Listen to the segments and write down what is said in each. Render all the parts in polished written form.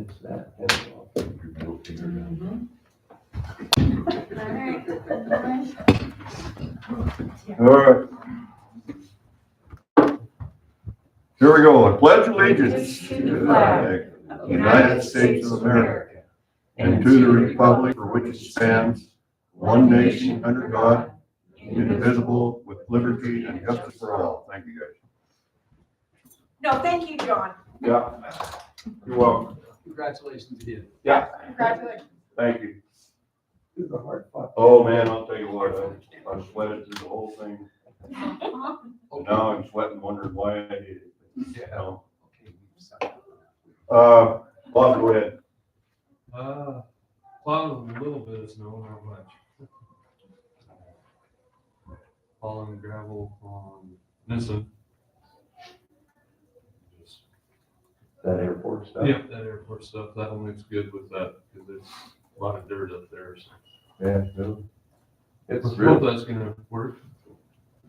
It's that. That's all. Your middle finger down. All right. Here we go. I pledge allegiance to the flag of the United States of America and to the republic for which it stands, one nation under God, indivisible, with liberty and justice for all. Thank you, guys. No, thank you, John. Yeah. You're welcome. Congratulations again. Yeah. Congratulations. Thank you. This is a hard part. Oh, man, I'll tell you what, I sweated through the whole thing. And now I'm sweating, wondering why I did it. Yeah. No. Okay. Bob, go ahead. Plowed a little bit of snow, not much. Hauling gravel on Nissen. Just, That airport stuff. yeah, that airport stuff, that one looks good with that, because it's a lot of dirt up there, so. Yeah, really. It's Hope really that's gonna work.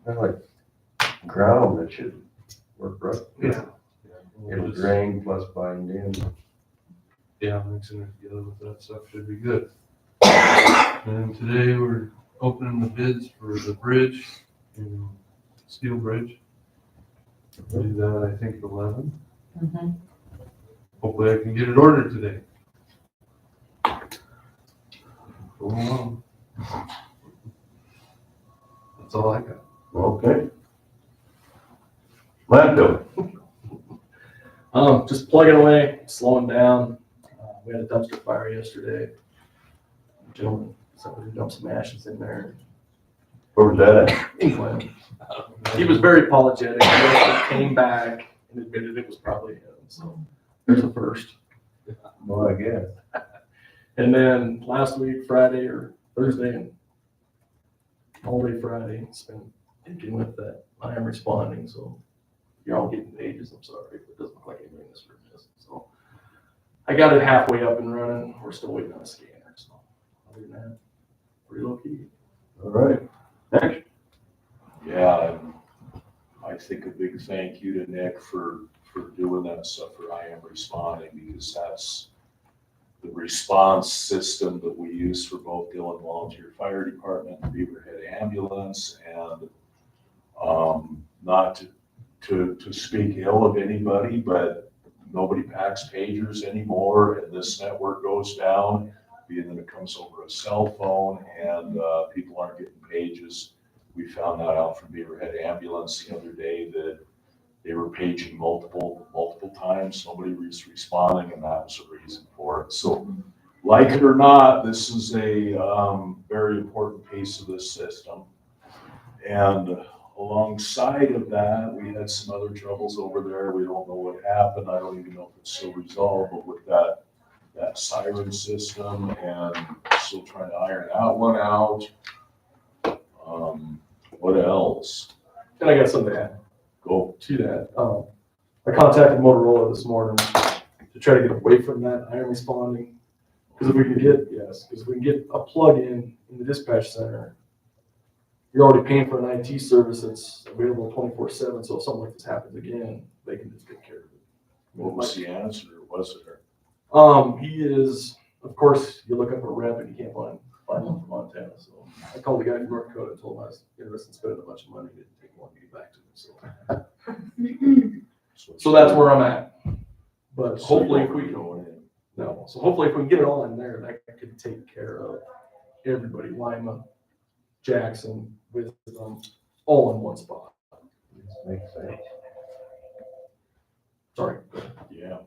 kind of like ground that should work right. Yeah. It'll drain plus bind in. Yeah, mixing it together with that stuff should be good. And today we're opening the bids for the bridge, steel bridge. We'll do that, I think, at 11. Hopefully I can get it ordered today. Go along. That's all I got. Okay. Landfill. Just plugging away, slowing down. We had a dumpster fire yesterday. Gentleman, somebody dumped some ashes in there. Where was that at? Anyway, he was very apologetic. He actually came back and admitted it was probably him. So there's a first. Well, I guess. And then last week, Friday or Thursday, and all day Friday, spent thinking with that. I am responding, so you're all getting pages. I'm sorry, but it doesn't look like anything this room is. So I got it halfway up and running. We're still waiting on a scanner. So other than that, pretty low key. All right. Next. Yeah, and I think a big thank you to Nick for doing that stuff for I Am Responding, because that's the response system that we use for both Dillon Volunteer Fire Department and Beaverhead Ambulance. And not to speak ill of anybody, but nobody packs pagers anymore, and this network goes down, being that it comes over a cell phone, and people aren't getting pages. We found that out from Beaverhead Ambulance the other day, that they were paging multiple times. Nobody was responding, and that was the reason for it. So, like it or not, this is a very important piece of this system. And alongside of that, we had some other troubles over there. We don't know what happened. I don't even know if it's still resolved, but with that siren system, and still trying to iron that one out. What else? And I got something to add Go. to that. I contacted Motorola this morning to try to get away from that I am responding. Because if we can get a plug-in in the dispatch center, you're already paying for an IT service that's available 24/7. So if something like this happens again, they can just take care of it. What was the answer? Was it? He is, of course, you look up a rep and you can't find one from Montana. So I called the guy from North Dakota and told him I was interested in spending a bunch of money to take one to get back to me. So that's where I'm at. But hopefully if we hopefully if we can get it all in there, that could take care of everybody. Lima, Jackson, Wisdom, all in one spot. Makes sense. Sorry. Yeah.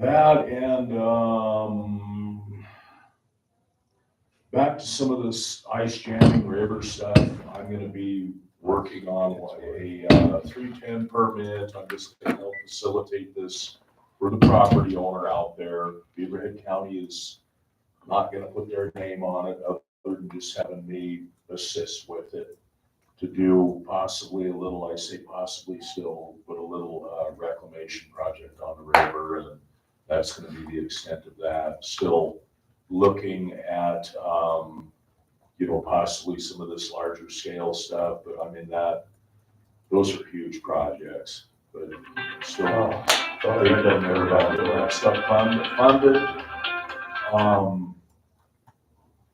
That and back to some of this ice jamming river stuff. I'm gonna be working on a 310 permit. I'm just gonna help facilitate this for the property owner out there. Beaverhead County is not gonna put their name on it other than just having me assist with it, to do possibly a little, I say possibly still, but a little reclamation project on the river, and that's gonna be the extent of that. Still looking at, possibly some of this larger scale stuff, but I mean those are huge projects, but still They've been there about that stuff funded.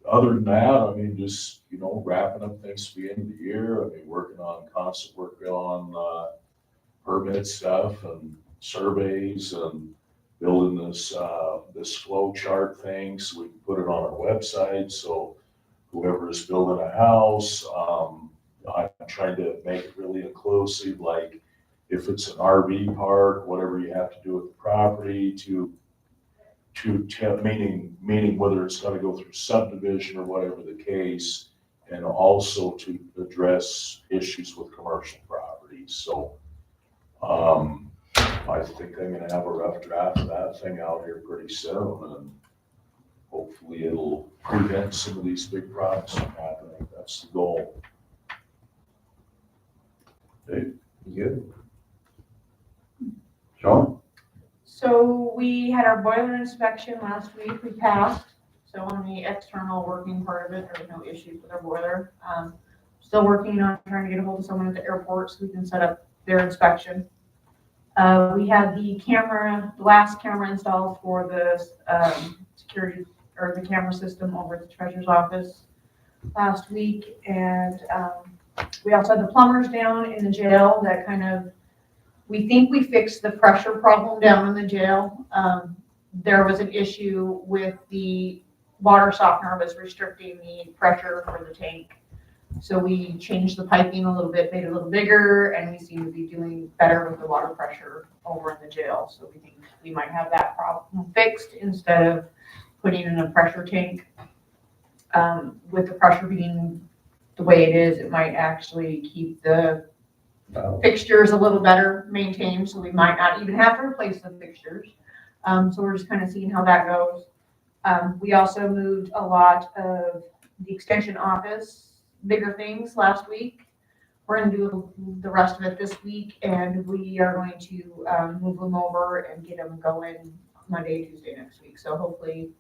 Other than that, I mean, just, wrapping up things for the end of the year. I mean, constant work on, permit stuff and surveys and building this flow chart thing so we can put it on our website. So whoever is building a house, I'm trying to make it really inclusive, like if it's an RV park, whatever you have to do with the property meaning whether it's gonna go through subdivision or whatever the case, and also to address issues with commercial properties. So, I think I'm gonna have a rough draft of that thing out here pretty soon, and hopefully it'll prevent some of these big problems from happening. That's the goal. Dave, you good? Sean? So we had our boiler inspection last week, we passed. So on the external working part of it, there was no issues with our boiler. Still working on trying to get a hold of someone at the airport so we can set up their inspection. We had the last camera installed for the security, or the camera system over at the treasurer's office last week. And we also had the plumbers down in the jail that we think we fixed the pressure problem down in the jail. There was an issue with the water softener was restricting the pressure for the tank. So we changed the piping a little bit, made it a little bigger, and we seem to be doing better with the water pressure over in the jail. So we think we might have that problem fixed instead of putting in a pressure tank. With the pressure being the way it is, it might actually keep the fixtures a little better maintained, so we might not even have to replace the fixtures. So we're just kind of seeing how that goes. We also moved a lot of the extension office, bigger things last week. We're going to do the rest of it this week, and we are going to move them over and get them going Monday, Tuesday next week. So hopefully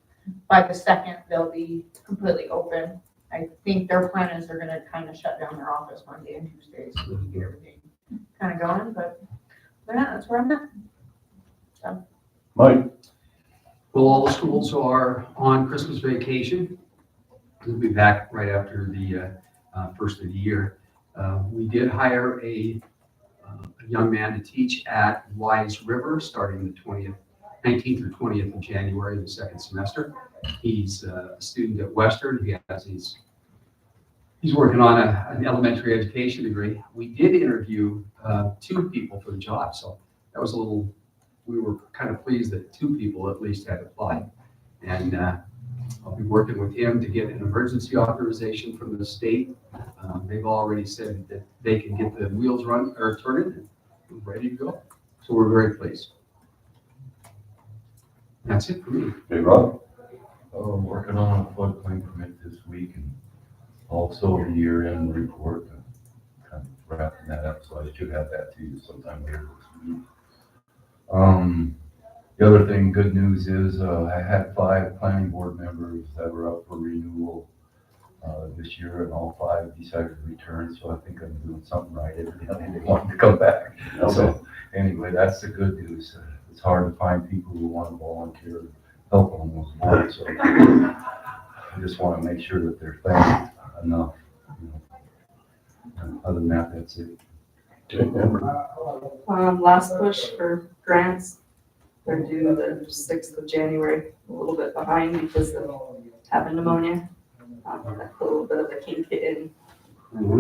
by the 2nd, they'll be completely open. I think their plan is they're going to kind of shut down their office Monday and Tuesday so we can get everything kind of going. But that's where I'm at. So. Mike? Well, all the schools are on Christmas vacation. We'll be back right after the first of the year. We did hire a young man to teach at Wise River starting the 19th or 20th of January, the second semester. He's a student at Western. He's working on an elementary education degree. We did interview 2 people for the job, so that was we were kind of pleased that 2 people at least had applied. And I'll be working with him to get an emergency authorization from the state. They've already said that they can get the wheels turning and ready to go. So we're very pleased. That's it for me. Hey, Rob? Working on a floodplain permit this week and also the year-end report, kind of wrapping that up, so I should have that to you sometime later this week. The other thing, good news is I had 5 planning board members that were up for renewal this year, and all 5 decided to return, so I think I'm doing something right. Evidently they wanted to come back. Okay. So anyway, that's the good news. It's hard to find people who want to volunteer to help on those boards, so I just want to make sure that they're thanked enough. And other than that, that's it. Okay, Amber? Last push for grants. They're due the 6th of January, a little bit behind because of having pneumonia. A little bit of a kink in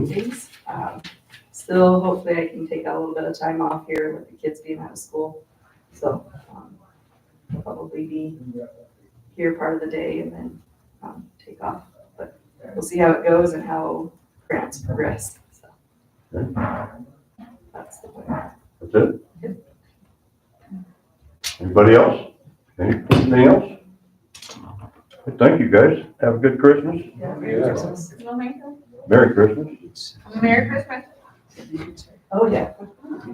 things. Still, hopefully I can take a little bit of time off here with the kids being out of school. So I'll probably be here part of the day and then take off. But we'll see how it goes and how grants progress. So that's the plan. That's it? Anybody else? Anything else? Thank you, guys. Have a good Christmas. Yeah, Merry Christmas. You want me to? Merry Christmas. Merry Christmas. Oh, yeah.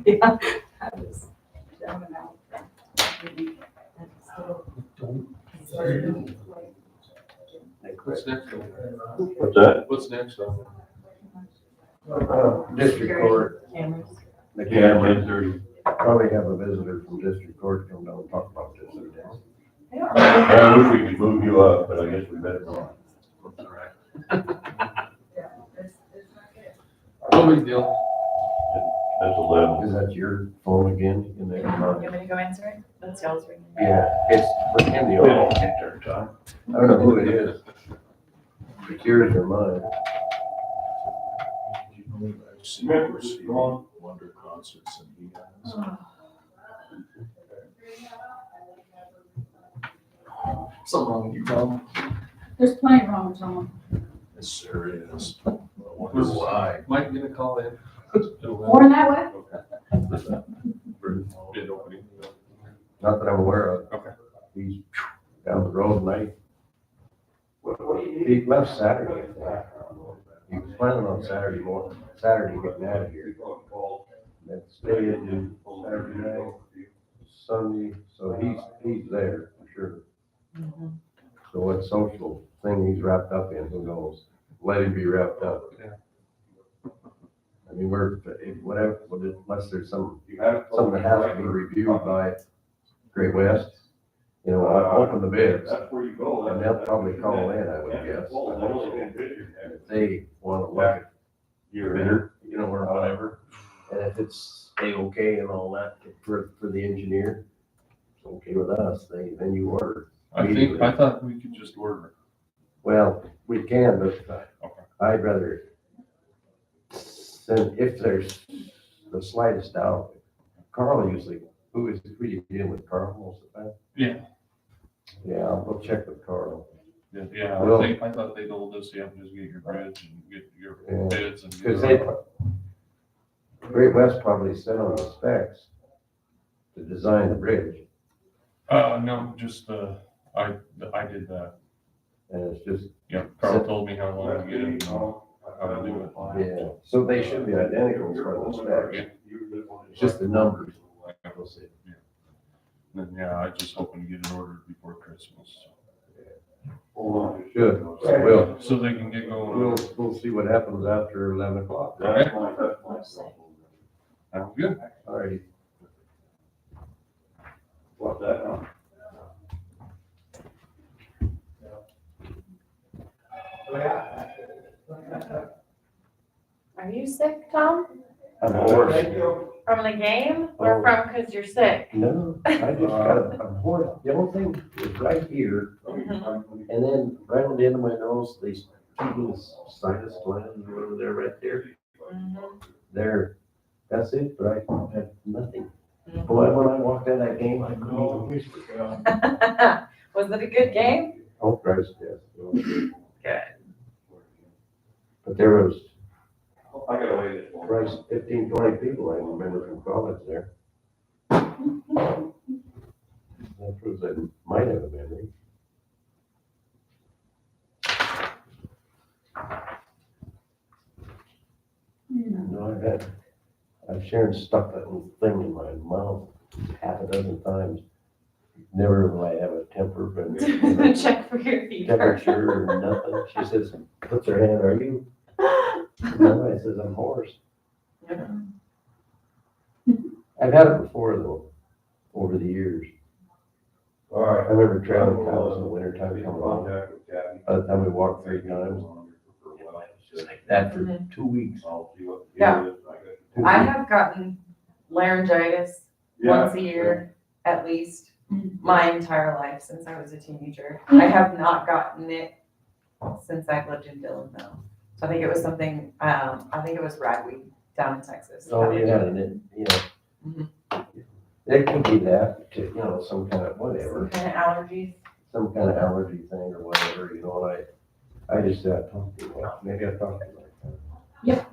Yeah. I was down and out. What's next? What's that? What's next? District court. Cameras. The cameras. Probably have a visitor from district court come down and talk about this today. I don't remember. I wish we could move you up, but I guess we better not. No big deal. That's 11. Is that your phone again? In there? You want me to go answer it? That's y'all's ring. Yeah, it's in the oil. I don't know who it is. It's yours or mine. I've seen Stevie Wonder concerts and he has. Something wrong with you, Tom? There's plenty wrong with someone. Yes, there is. I wonder why. Might get a call in. Born that way? Bid opening. Not that I'm aware of. Okay. He's down the road and he left Saturday. He was planning on Saturday morning, Saturday getting out of here. Then stay in Saturday night, Sunday, so he's there for sure. So what social thing he's wrapped up in, who knows? Let him be wrapped up. Yeah. I mean, whatever, unless there's something that has to be reviewed by Great West, you know, I'll open the bids. That's where you go. And they'll probably call in, I would guess. And if they want to look at your bidder, you know, or whatever, and if it's A-okay and all that for the engineer, it's okay with us, then you order. I thought we could just order. Well, we can, but I'd rather send, if there's the slightest doubt, Carl usually, who you dealing with, Carl most of the time? Yeah. Yeah, I'll check with Carl. Yeah, Well- I thought they told us you have to just get your bridge and get your Yeah. bids and. Because Great West probably sent them the specs to design the bridge, No, just, I did that. and it's just, Yeah, Carl told me how long to get it and how to do it. yeah, so they should be identical as far as the specs, it's just the numbers. We'll see. Then, yeah, I just hoping to get it ordered before Christmas. Should, so So they can get going. we'll see what happens after 11 o'clock. Okay. Sounds good. All righty. What's that, huh? Are you sick, Tom? I'm hoarse. From the game or Oh. from because you're sick? No, I just got, I'm hoarse. The only thing is right here, and then right on the end of my nose, these two little sinus glands over there, right there. There, that's it, but I had nothing. Boy, when I walked out of that game, I couldn't even whisper. Was it a good game? Oh, Christ, yes. Good. But there was, I gotta wait this one. Christ, 15, 20 people I remember from college there. That proves I might have a memory. No, I've shared stuck that little thing in my mouth half a dozen times. Never will I have a temper, but Check for your fever. temperature or nothing. She says, puts her hand, are you? No, I says, I'm hoarse. I've had it before though, over the years. All right. I remember traveling cows in the winter time coming home. Contact with Kathy. By the time we walked 3 times, just like that for 2 weeks. I'll see what- Yeah. Two I weeks. have gotten laryngitis Yeah. once a year at least my entire life since I was a teenager. I have not gotten it since I've lived in Dillonville. So I think it was something, I think it was ragweed down in Texas. Oh, you had it, you know. It could be that, you know, some kind of whatever, Kind of allergies. some kind of allergy thing or whatever, you know, and I just talked to you, well, maybe I talked to you like that. Yep.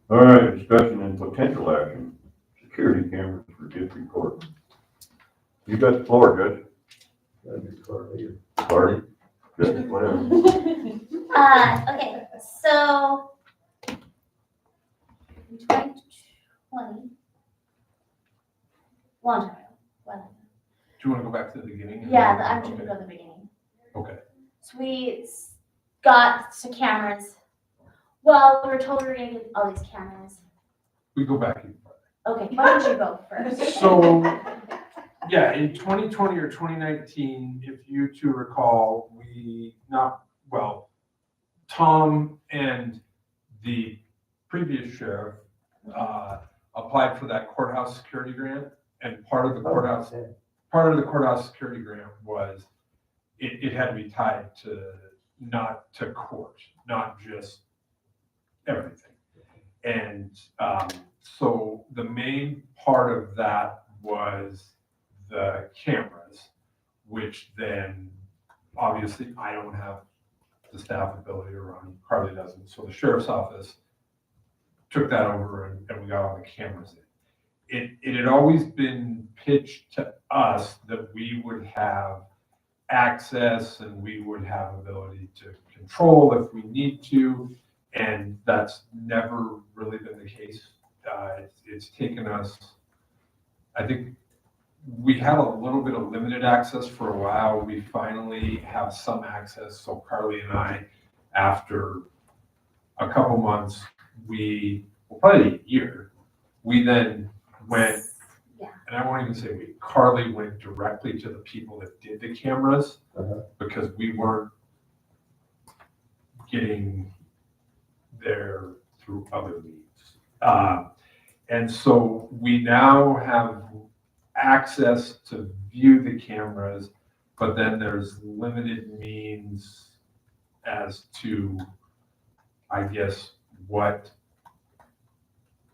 All right, discussion and potential action, security cameras for district court. You got the floor, Judge. That'd be Carly. Carly? Judge, whatever. Okay, so in 2020, long time ago, well, Do you want to go back to the beginning? yeah, I'm just gonna go to the beginning. Okay. So we got some cameras. Well, we were told we were gonna get all these cameras. We go back even farther. Okay, why don't you go first? So, yeah, in 2020 or 2019, if you two recall, Tom and the previous sheriff applied for that courthouse security grant, and part of the courthouse security grant was it had to be tied not to court, not just everything. And so the main part of that was the cameras, which then obviously I don't have the staff ability to run, Carly doesn't. So the sheriff's office took that over and we got all the cameras in. It had always been pitched to us that we would have access and we would have ability to control if we need to. And that's never really been the case. It's taken us, I think we had a little bit of limited access for a while. We finally have some access. So Carly and I, after a couple months, probably a year, we then went, and I won't even say we, Carly went directly to the people that did the cameras because we weren't getting there through other means. And so we now have access to view the cameras, but then there's limited means as to, I guess, what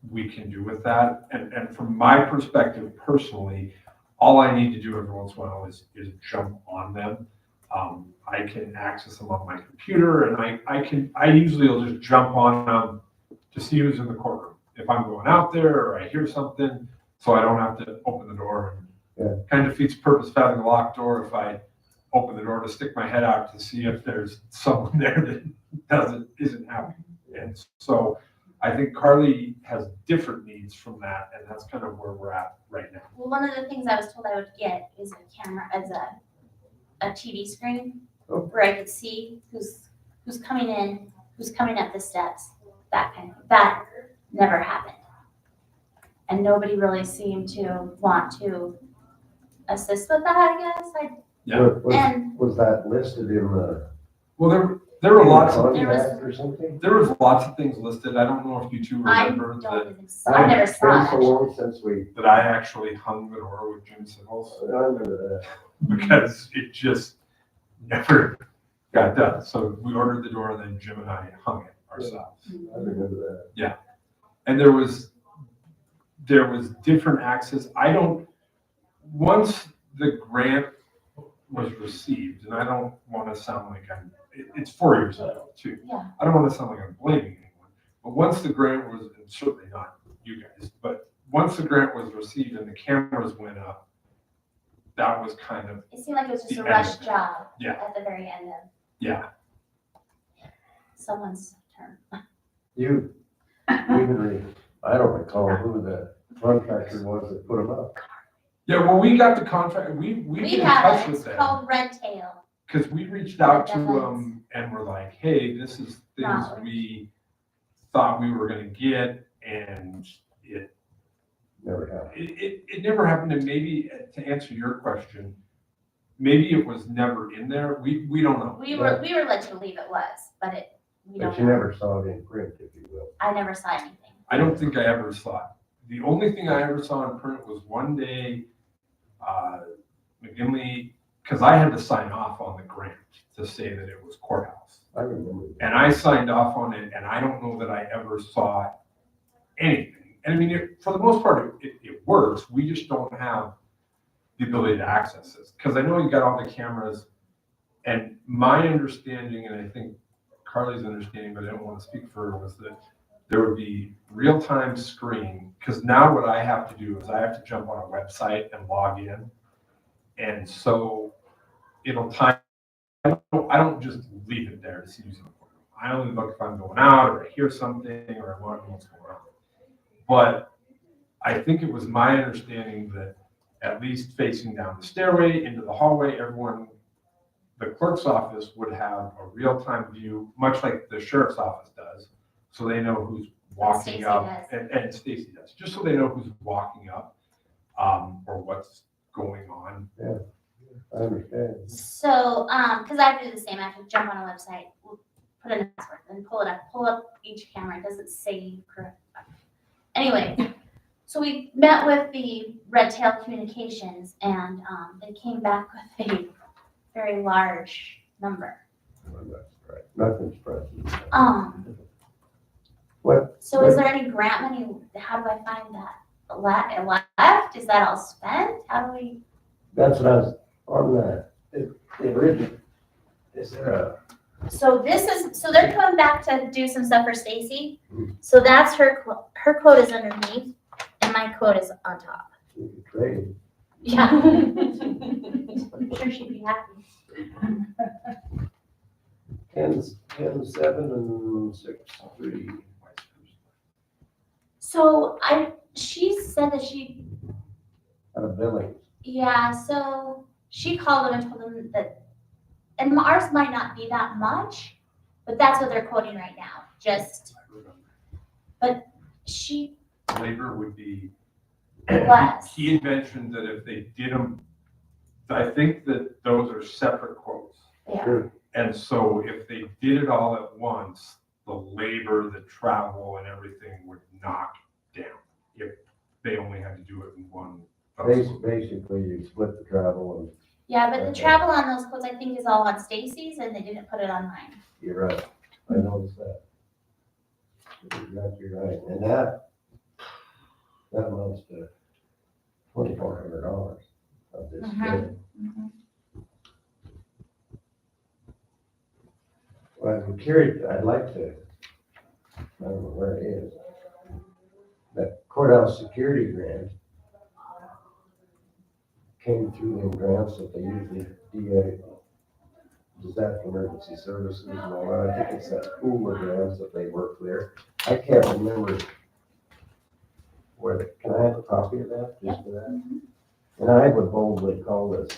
we can do with that. And from my perspective personally, all I need to do every once in a while is jump on them. I can access them on my computer, and I usually will just jump on them to see who's in the courtroom. If I'm going out there or I hear something, so I don't have to open the door. And kind of defeats the purpose of having a locked door if I open the door to stick my head out to see if there's someone there that isn't happy. And so I think Carly has different needs from that, and that's kind of where we're at right now. Well, one of the things I was told I would get is a camera, as a TV screen where I could see who's coming in, who's coming up the steps, that kind of thing. That never happened. And nobody really seemed to want to assist with that, I guess. Was that listed in the? Well, there were lots of contract or something? there was lots of things listed. I don't know if you two I remember don't think so. I never saw It's been so it. long since we, that I actually hung the door with Jim Simmons I remember because it just never got done. So we ordered the door, and then Jim and I hung it ourselves. that. I remember that. And there was different access. Once the grant was received, and I don't want to sound like it's 4 years ago too. Yeah. I don't want to sound like I'm blaming anyone, but once the grant was, and certainly not you guys, but once the grant was received and the cameras went up, that was kind of, It seemed like it was just The a end rush of it. job Yeah. at the very end of yeah. someone's term. I don't recall who the contractor was that put them up. Yeah, well, we got the contract, we've We been in have touch it. with It's them. called Red Tail. Because we reached out to Deadlines. them and we're like, hey, this is things Not- we thought we were gonna get, and it Never happened. it never happened. And maybe, to answer your question, maybe it was never in there. We don't know. We were led to believe it was, but we don't But you know. never saw it in print, if you will. I never saw anything. I don't think I ever saw it. The only thing I ever saw in print was one day, McGinley, because I had to sign off on the grant to say that it was courthouse. I remember. And I signed off on it, and I don't know that I ever saw anything. And I mean, for the most part, it works. We just don't have the ability to access this. Because I know you got all the cameras, and my understanding, and I think Carly's understanding, but I don't want to speak for her, was that there would be real-time screen, because now what I have to do is I have to jump on a website and log in. And so it'll time, I don't just leave it there to see who's in the courtroom. I only look if I'm going out or I hear something or I want to know what's going on. But I think it was my understanding that at least facing down the stairway into the hallway, everyone, the clerk's office would have a real-time view, much like the sheriff's office does. So they know who's walking Stacy up, does. and Stacy does, just so they know who's walking up, or what's going on. I understand. So, because I have to do the same, I have to jump on a website, put in a password, then pull up each camera, it doesn't say correct. Anyway, so we met with the Red Tail Communications and, they came back with a very large number. Nothing's present. What? So is there any grant money, how do I find that? Left, is that all spent, how do we? That's what I was on the original. Is there a? So so they're coming back to do some stuff for Stacy. So that's her quote is underneath and my quote is on top. Trade. Yeah. I'm sure she'd be happy. 10, 7, and 6, 3. So she said that Out of Billings. yeah, so she called them and told them that, and ours might not be that much, but that's what they're quoting right now, but she Labor would be less. He had mentioned that if they did them, I think that those are separate quotes. Yeah. Sure. And so if they did it all at once, the labor, the travel and everything would knock down. If they only had to do it in one. Basically, you split the travel and. Yeah, but the Okay. travel on those quotes, I think, is all on Stacy's and they didn't put it on mine. You're right. I noticed that. You're right. And that amounts to $2,400 of this. Mhm. bill. Well, I'm curious, I'd like to, I don't know where it is. That courthouse security grant came through them grants that they usually do, disaster emergency services and all that. I think it's that pool of grants that they work there. I can't remember can I have a copy of that, just for that? And I would boldly call this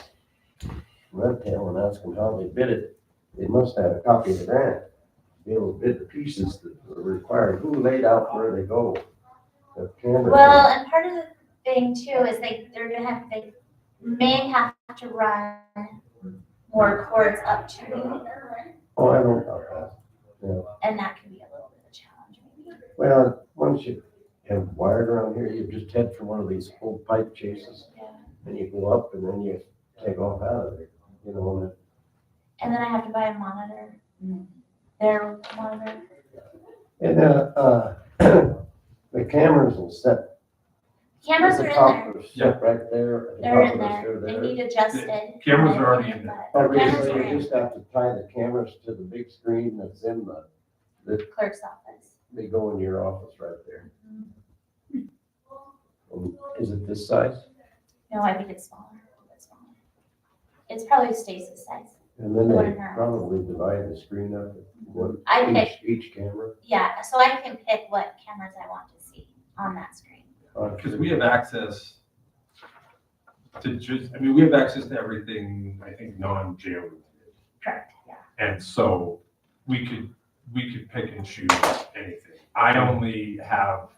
Red Tail and ask them how they bid it. They must have a copy of the grant, be able to bid the pieces that are required, who laid out where they go. The camera. Well, and part of the thing too is they may have to run more cords up to me, Oh, I don't know about that. Yeah. and that can be a little bit of a challenge maybe. Well, once you have wired around here, you just head for one of these full pipe chases. Yeah. And you go up and then you take off out of there, you know. And then I have to buy a monitor, their monitor. And the cameras will set. Cameras the are in top there, are set right there. at the they're top in of us, there, they're they need adjusted. Cameras are already in there. Oh, Cameras really? are You in just have to tie the cameras to the big screen that's in the, clerk's office. they go in your office right there. And is it this size? No, I think it's smaller. It's probably Stacy's size. And then The one they in her probably divide the screen up, I pick, each camera. yeah, so I can pick what cameras I want to see on that screen. Because we have access to we have access to everything, I think, non-jail. Correct, yeah. And so we could pick and choose anything. I only have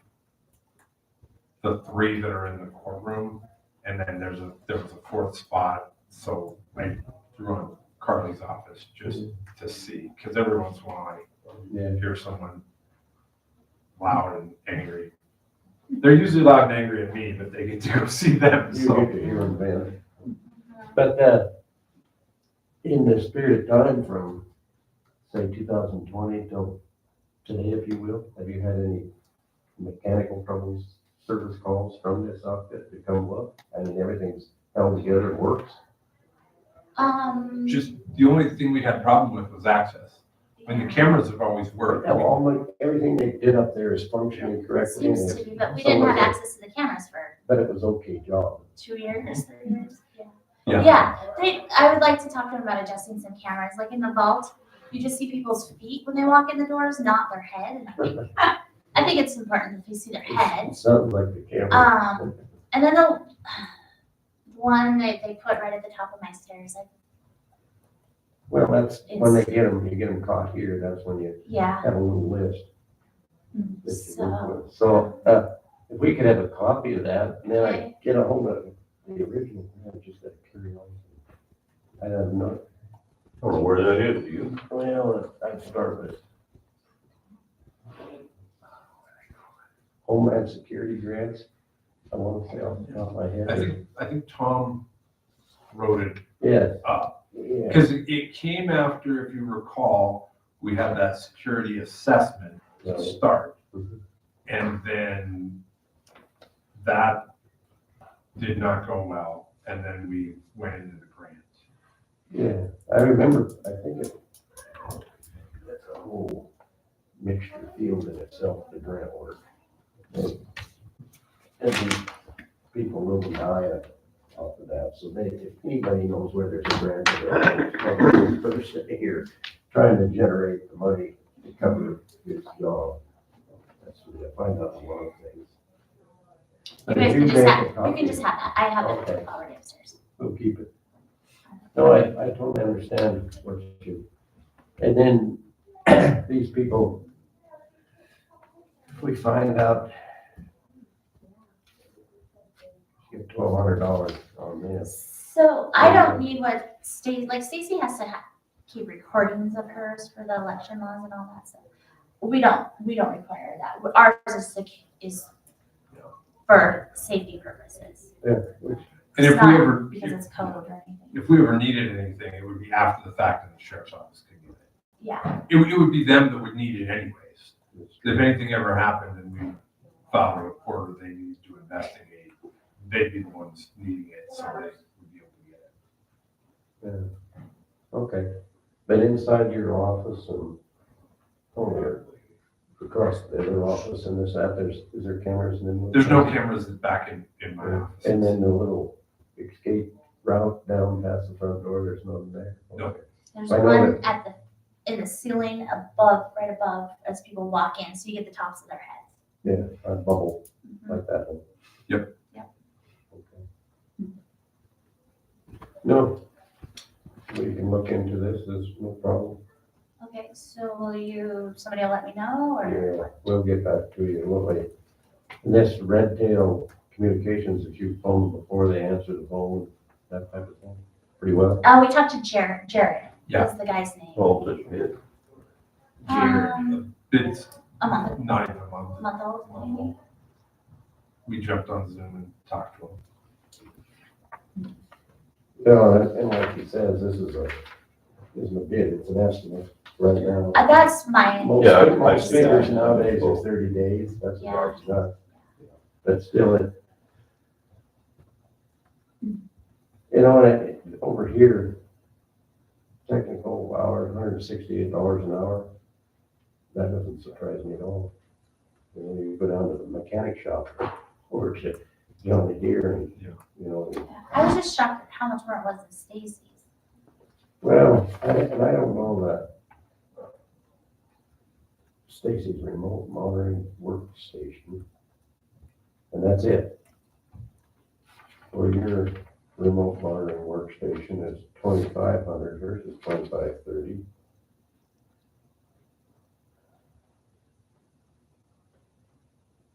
the 3 that are in the courtroom, and then there was a 4th spot, so I threw on Carly's office just to see, because every once in a while I hear someone loud and angry. They're usually loud and angry at me, but they get to go see them, You so. get to hear them better. But in the spirit of time from, say, 2020 till today, if you will, have you had any mechanical troubles, service calls from this outfit to come up? I mean, everything's held together, it works. Just, the only thing we had problem with was access. And the cameras have always worked. Everything they did up there is functioning correctly. and Seems to it's- be, but we didn't have somewhat- access to the cameras for But it was okay job. 2 years, 3 years, yeah. Yeah. Yeah, I would like to talk to them about adjusting some cameras, like in the vault, you just see people's feet when they walk in the doors, not their head. And I think it's important if you see their head. It sounds like the camera. And then the one that they put right at the top of my stairs, like, Well, that's when they get them, you get them caught here, that's when you yeah. have a little list. that you So, work with. So, if we could have a copy of that, and then I Okay. get a hold of the original, I just got curiosity. I don't know, I don't know where that is, do you? well, I'd start with Homeland Security grants. I want to say off the top of my head. I think Tom wrote it Yeah. up. Yeah. Because it came after, if you recall, we had that security assessment to start. Mhm. And then that did not go well, and then we went into the grant. Yeah, I remember, I think that's a whole mixture field in itself, the grant work. And these people live and die off of that, so if anybody knows where there's a grant, they're first sitting here trying to generate the money to cover his job. That's what I find out a lot of things. you But guys if can just make a have, you copy, can just have that, I have Okay. it already upstairs. we'll keep it. No, I totally understand what you, and then these people, if we find out, get $1,200 on this. So I don't need what Stacy has to keep recordings of hers for the election laws and all that stuff. We don't require that. Ours is for safety purposes. Yeah, which, And It's if we not ever, because it's code or anything. if we ever needed anything, it would be after the fact and the sheriff's office could get it. Yeah, It would be them that would need it anyways. If anything ever happened and we filed a report or they needed to investigate, they'd be the ones needing it, so they would be able to get it. yeah, okay. But inside your office and, across the other office and is there cameras in them? There's no cameras back in my office. And then the little escape route down past the front door, there's none there? No. there's I know one in the ceiling above, right above, as people walk in, so you get the tops of their heads. Yeah, a bubble like that one. Yep. Yep. Okay. No, we can look into this, there's no problem. Okay, so somebody will let me know, or? Yeah, we'll get back to you, won't we? And this red tail communications that you phone before they answer the phone, that type of thing, pretty well? We talked to Jared, Yeah. is the guy's name. Oh, this bid. It's A month, 9 a month. month old, maybe? We jumped on Zoom and talked to them. No, and like he says, this isn't a bid, it's an estimate right now. That's my, Most figures nowadays are 30 days, that's Yeah. about enough. But still, over here, technical hour, $168 an hour, that doesn't surprise me at all. You go down to the mechanic shop, or to Johnny Deere, and, I was just shocked at how much more it was than Stacy's. well, I don't know that Stacy's remote monitoring workstation, and that's it. Or your remote monitoring workstation is 2,500 versus 2,530.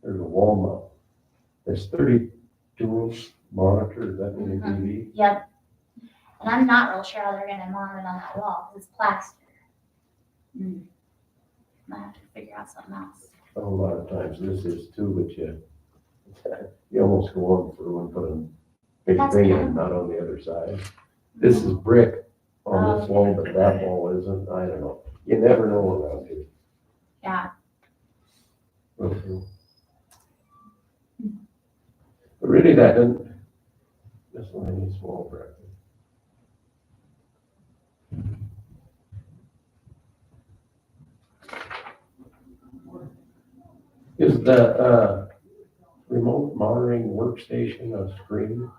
There's a wall mount. There's 32-inch monitor, is that in the TV? Yep. And I'm not real sure how they're gonna mount it on that wall, because it's plaster. Might have to figure out something else. A lot of times this is too, but you almost go on for one, put a big That's thing good. in, not on the other side. This is brick on this wall, but that wall isn't, I don't know. You never know around here. Yeah, Mhm. But really, that doesn't, this one needs small brick. Is the, remote monitoring workstation a screen?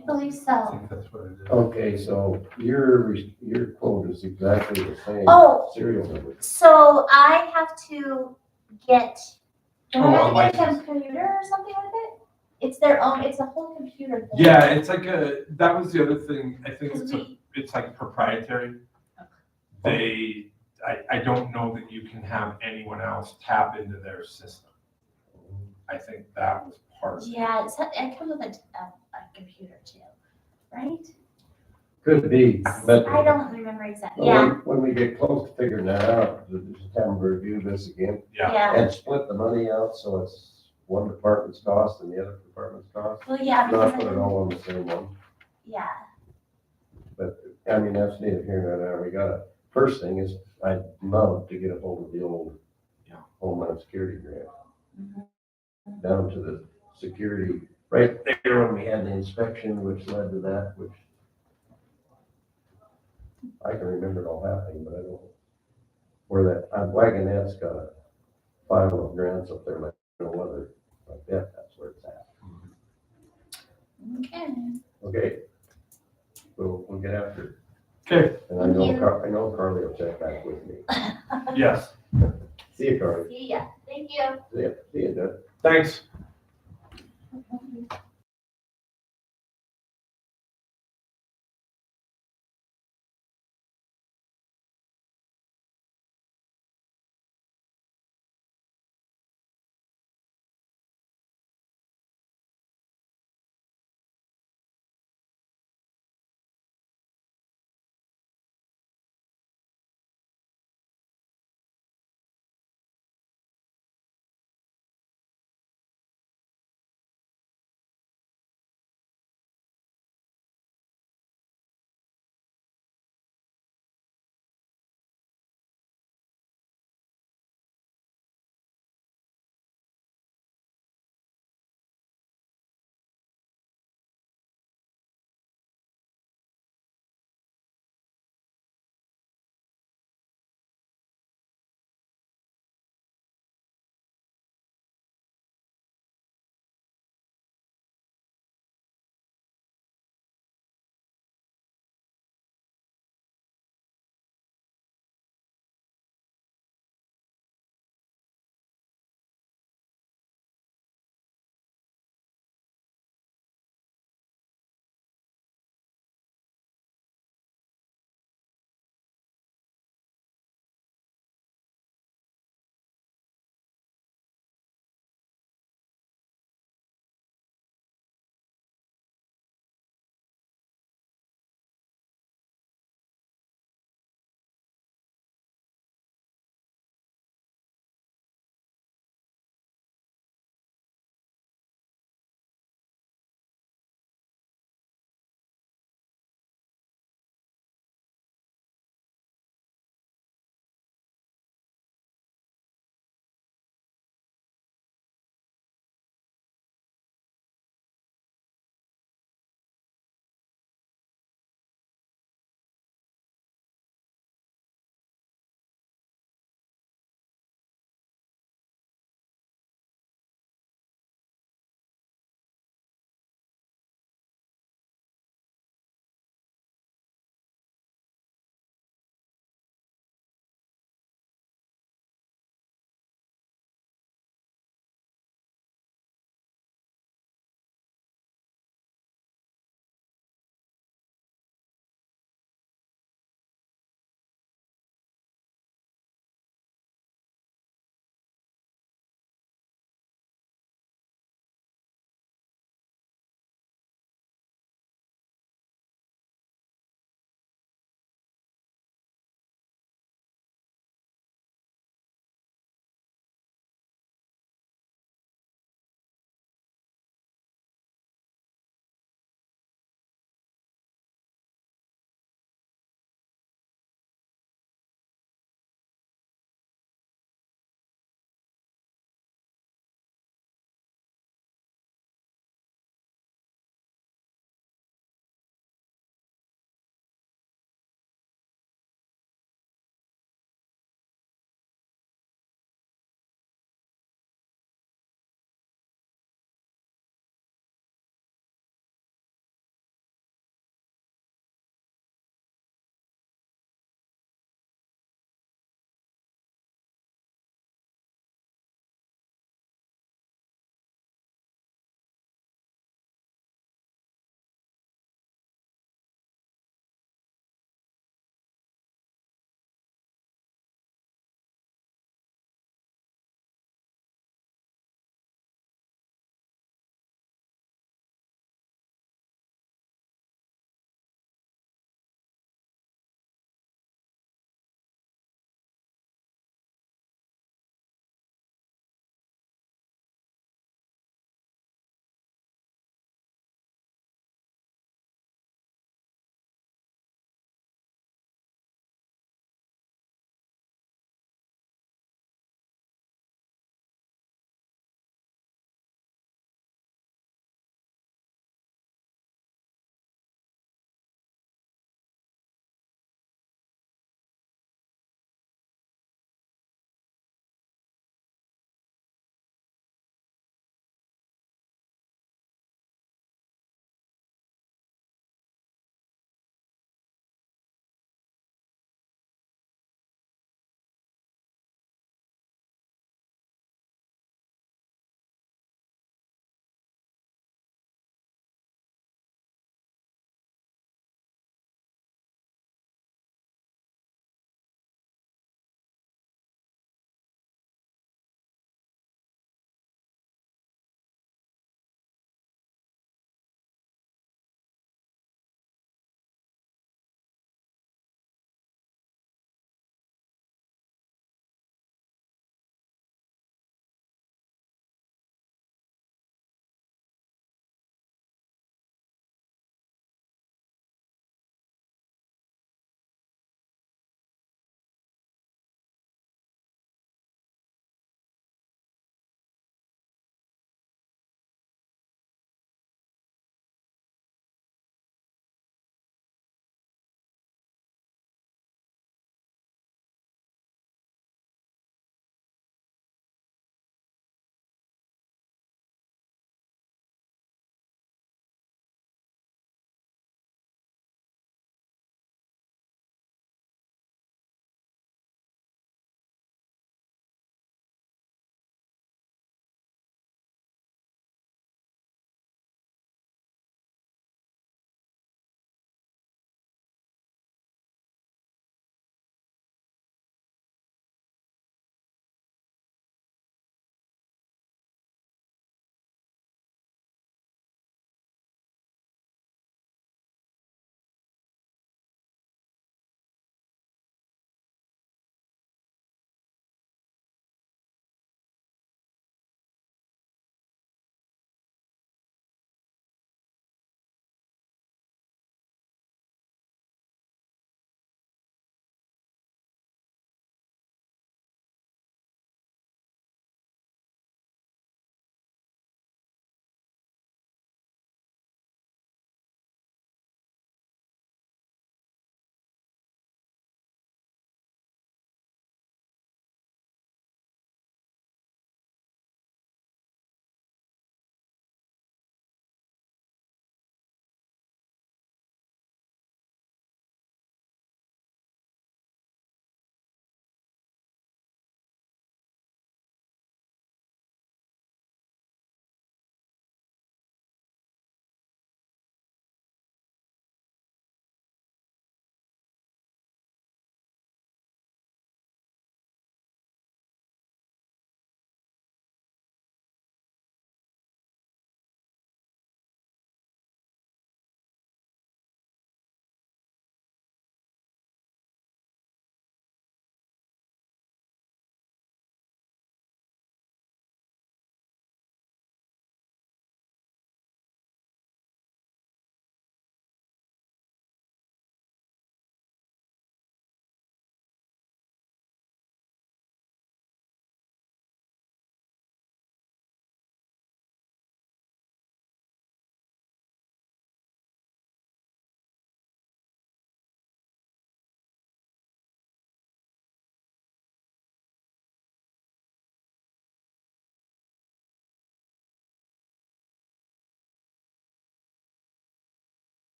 I believe I so. think that's what it is. Okay, so your quote is exactly the same. Oh. Serial number. So I have to get, do I Oh, have to a get a license. computer or something with it? It's their own, it's a whole computer thing. Yeah, it's like that was the other thing, I think Because it's like proprietary. I don't know that you can have anyone else tap into their system. I think that was part of it. Yeah, it comes with a computer too, right? Could be, but. I don't remember exactly. But Yeah, when we get close to figuring that out, just have them review this again yeah. and split the money out so it's one department's cost and the other department's cost. Well, yeah, Not because put it all on the same one. yeah. But, I mean, that's neither here nor there. We gotta, first thing is, I'd love to get a hold of the old Homeland Security grant. Mhm. Down to the security, right there when we had the inspection, which led to that, which I can remember it all happening, but I don't. Where that, wagonette's got a file of grants up there, like, no other, I bet that's where it's at. Okay. Okay? We'll get after it. Okay, And I know Carly will check back with me. yes, See you, Carly. See ya. Thank you. See you, Doug. thanks.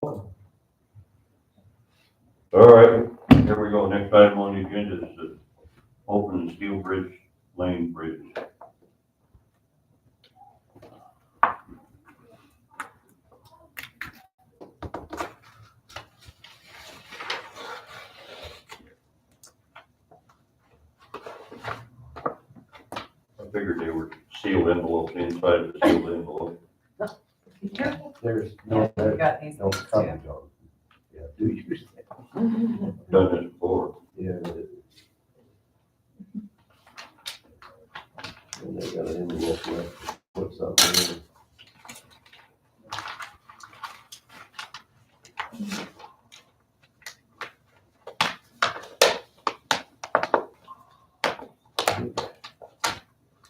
All right, here we go. Next item on the agenda is to open the Steel Bridge Lane Bridge. I figured they were sealed envelopes inside of the sealed envelope. There's no, Got these no things too. coverage on it. Yeah, do use that. Done this before. Yeah. And they got an envelope left, put something in.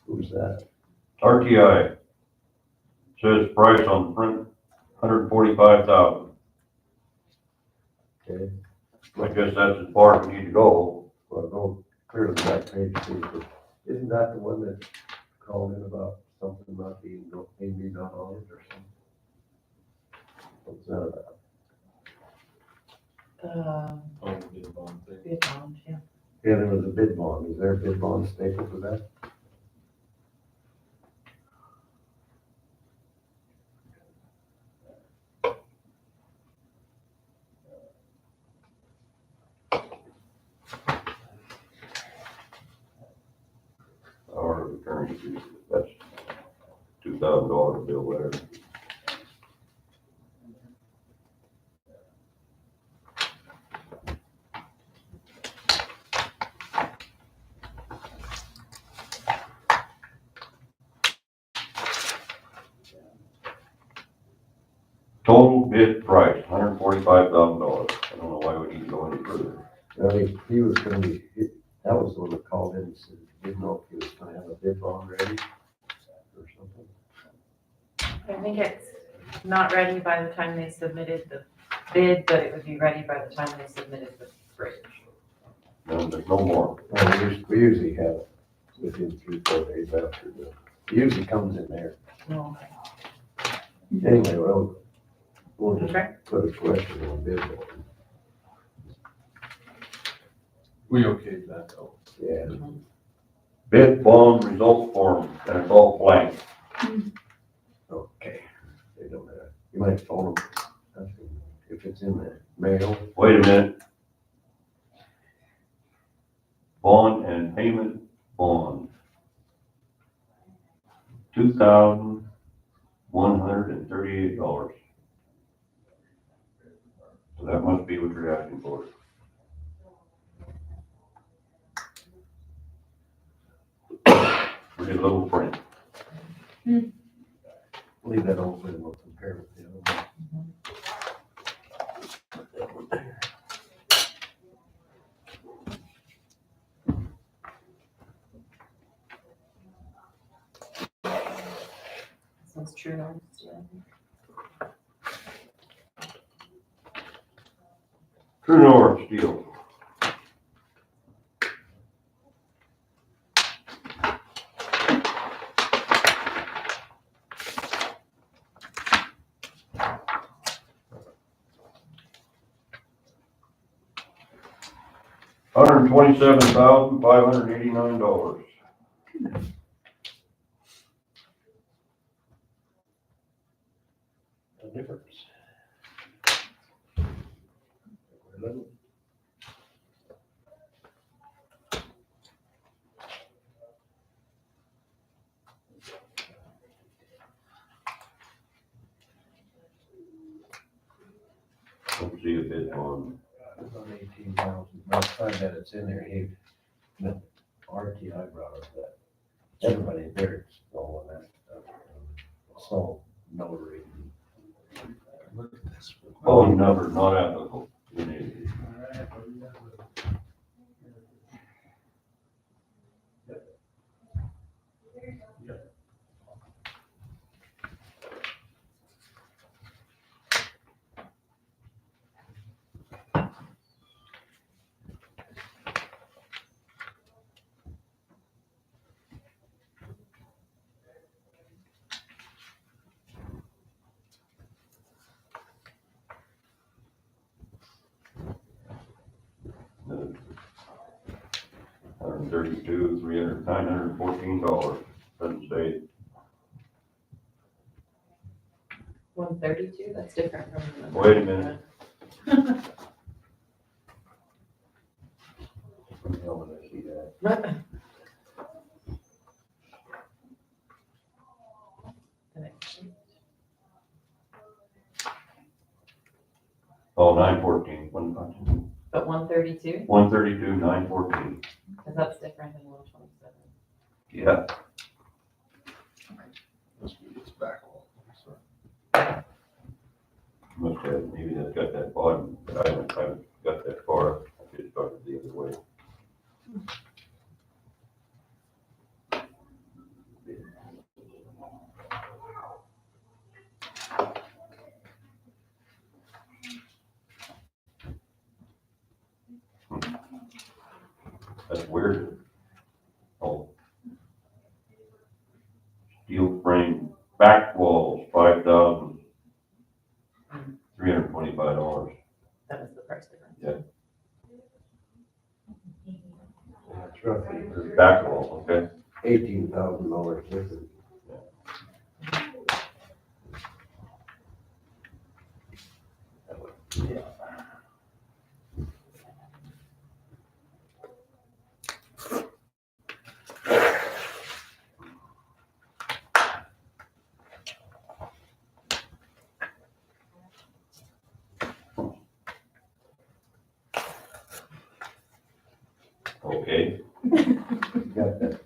Who's that? RTI says price on the front, $145,000. Okay, I guess that's as far as we need to go. well, go clear the back page, too, but isn't that the one that called in about something not being, maybe not on it or something? What's that about? Oh, we did a bond thing. Bid bond, yeah. Yeah, there was a bid bond. Is there a bid bond stapled to that? Our attorney, that's $2,000 bill there. Total bid price, $145,000. I don't know why we need to go any further. I mean, he was gonna be, that was the one that called in and said, didn't know if he was gonna have a bid bond ready or something. I think it's not ready by the time they submitted the bid, but it would be ready by the time they submitted the bridge. No, there's no more. Well, we usually have it within 3-4 days after the, it usually comes in there. No. Anyway, well, we'll just Okay. put a question on bid bond. We okayed that though. Yeah, Bid bond result form, and it's all blank. okay. They don't have, you might phone them, ask them if it's in the mail. Wait a minute. Bond and payment bond. $2,138. So that must be what you're asking for. Pretty little print. Leave that open and we'll compare with the other one. Sounds true. True North Steel. $127,589. A difference. Don't see a bid bond. It's on 18,000. Last time that it's in there, he, the RTI brought up that. Everybody there is all of that stuff. So, notary. Look at this. Phone number not applicable. You need it. $914, doesn't say. 132, that's different from the. Wait a minute. Hell, when I see that. The next sheet. Oh, 914, 114. But 132, 132, 914. because that's different than 127. Yeah. This is back wall. Must have, maybe that's got that bottom, but I haven't got that far. I just started the other way. That's weird. Oh. Steel frame back walls, $5,325. That is the price difference. Yeah. That's roughly Back walls, okay. $18,000 difference. Okay. You got that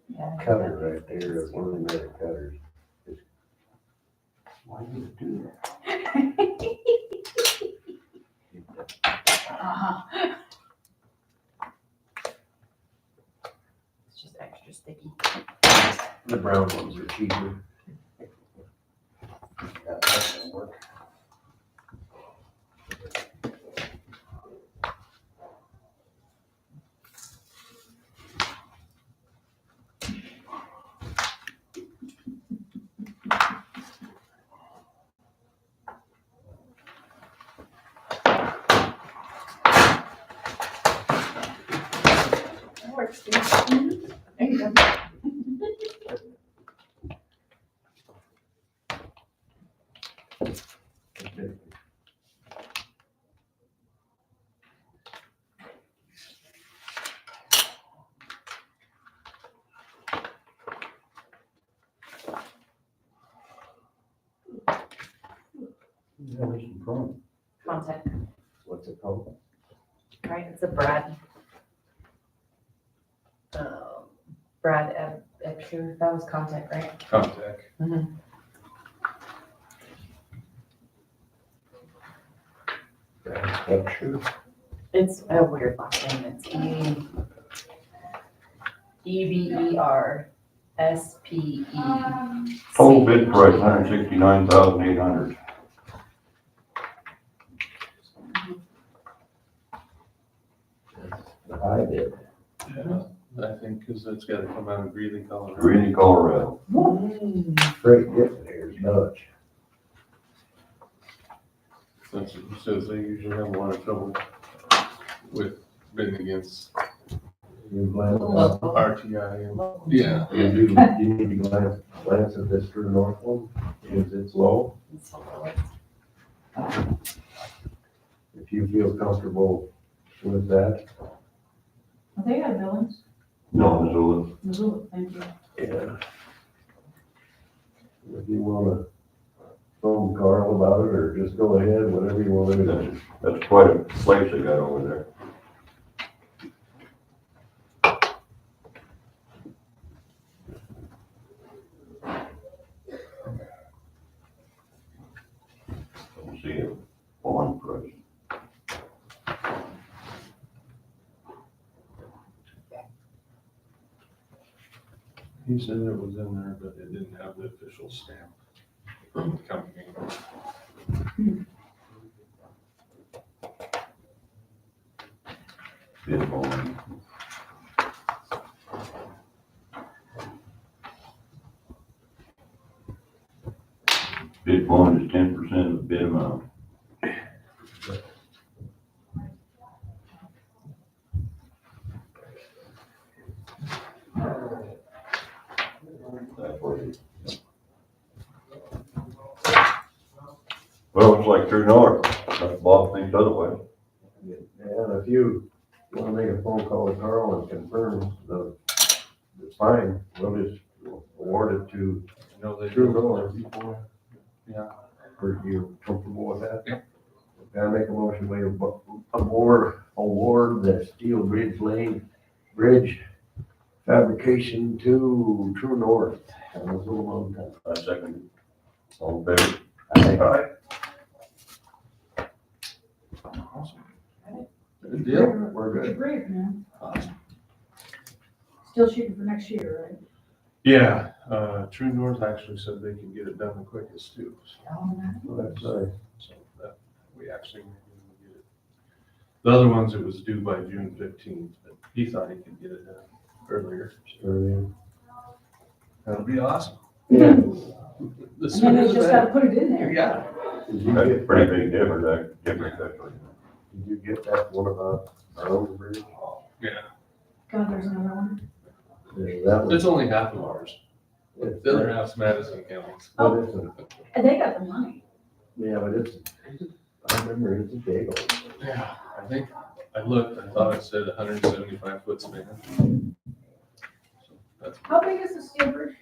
Yeah. cutter right there, one of the other cutters. Why do you do that? It's just extra sticky. The brown ones are cheaper. That doesn't work. That works too. There you go. Okay. Yeah, there's some chrome. Contact, What's it called? right? It's a Brad. Brad Epsher, that was contact, right? Contact. That's true. It's a weird last name. It's Everspe. Total bid price, $169,800. The high bid. Yeah, I think, because it's got to come out of Greeley, Colorado. Greeley, Colorado. Great gift there is Dutch. That's what it says. They usually have a lot of trouble with bidding against You glance, RTI and, yeah. you need to glance at this True North one, because it's low. If you feel comfortable with that. They had Billings. No, Missoula. Missoula, thank you. Yeah. If you wanna phone Carl about it, or just go ahead, whatever you wanna do. That's quite a place they got over there. Let's see it. Bond price. He said it was in there, but it didn't have the official stamp from the company. Bid bond. Bid bond is 10% of the bid amount. Well, it's like true north, but Bob thinks otherwise. And if you wanna make a phone call to Carl and confirm the fine, we'll just award it to, You know, they True do north. it before. Yeah. are you comfortable with that? Yep. Gotta make a motion, we award the Steel Bridge fabrication to True North. That was a long time. I second. All in favor? Aye. Awesome. Good deal. We're good. Great, man. Still shooting for next year, right? Yeah, True North actually said they can get it done the quickest too. Well, that's nice. So that, we actually may be able to get it. The other ones, it was due by June 15th, but he thought he could get it done earlier. Earlier. That'll be awesome. Yeah. The And then sooner they the just better. gotta put it in there. Yeah. Did you That's a get, pretty big difference, actually. did you get that one about our own bridge? God, there's another one. Yeah, that one. It's only half of ours. It's- The other half's Madison County's. But it's a, And they got the money. yeah, but I remember it's a big old. Yeah, I think, I looked, I thought it said 175 foot span. So that's How big is the steel bridge?